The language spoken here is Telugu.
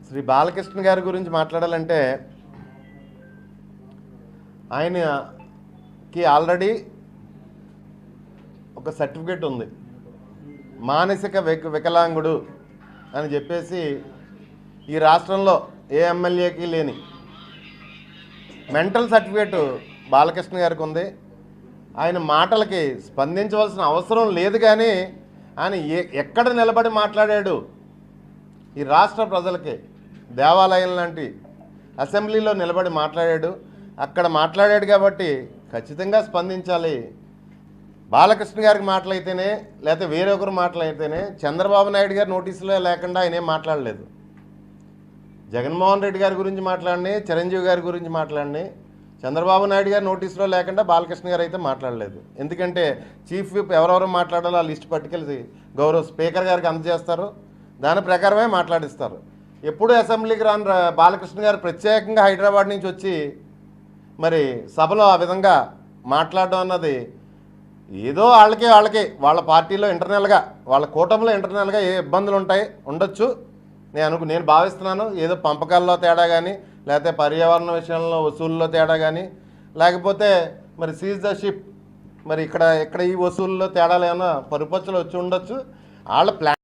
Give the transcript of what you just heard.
శ్రీ బాలకృష్ణ గారి గురించి మాట్లాడాలంటే ఆయనకి ఆల్రెడీ ఒక సర్టిఫికేట్ ఉంది, మానసిక వికలాంగుడు అని చెప్పేసి ఈ రాష్ట్రంలో ఏ ఎమ్మెల్యేకి లేని మెంటల్ సర్టిఫికేట్ బాలకృష్ణ గారికి ఉంది. ఆయన మాటలకి స్పందించవలసిన అవసరం లేదు, కానీ ఆయన ఎక్కడ నిలబడి మాట్లాడాడు ఈ రాష్ట్ర ప్రజలకి, దేవాలయం లాంటి అసెంబ్లీలో నిలబడి మాట్లాడాడు. అక్కడ మాట్లాడాడు కాబట్టి ఖచ్చితంగా స్పందించాలి. బాలకృష్ణ గారికి మాటలైతేనే లేకపోతే వేరొకరు మాటలైతేనే చంద్రబాబు నాయుడు గారి నోటీసులో లేకుండా ఆయన ఏం మాట్లాడలేదు. జగన్మోహన్ రెడ్డి గారి గురించి మాట్లాడిని, చిరంజీవి గారి గురించి మాట్లాడిని, చంద్రబాబు నాయుడు గారి నోటీసులో లేకుండా బాలకృష్ణ గారు అయితే మాట్లాడలేదు. ఎందుకంటే చీఫ్ విప్ ఎవరెవరు మాట్లాడాలో ఆ లిస్ట్ పట్టుకెళ్ళి గౌరవ స్పీకర్ గారికి అందజేస్తారు, దాని ప్రకారమే మాట్లాడిస్తారు. ఎప్పుడు అసెంబ్లీకి రాని బాలకృష్ణ గారు ప్రత్యేకంగా హైదరాబాద్ నుంచి వచ్చి మరి సభలో ఆ విధంగా మాట్లాడడం అన్నది ఏదో వాళ్ళకి వాళ్ళ పార్టీలో ఇంటర్నల్గా, వాళ్ళ కూటమిలో ఇంటర్నల్గా ఏ ఇబ్బందులు ఉండొచ్చు నేను భావిస్తున్నాను. ఏదో పంపకాల్లో తేడా కానీ, లేకపోతే పర్యావరణ విషయంలో వసూళ్ళలో తేడా కానీ, లేకపోతే మరి సీజ్ ద షిప్, మరి ఇక్కడ ఈ వసూళ్ళలో తేడాలు ఏమైనా పరుపచ్చులు వచ్చి ఉండొచ్చు. వాళ్ళ ప్లాన్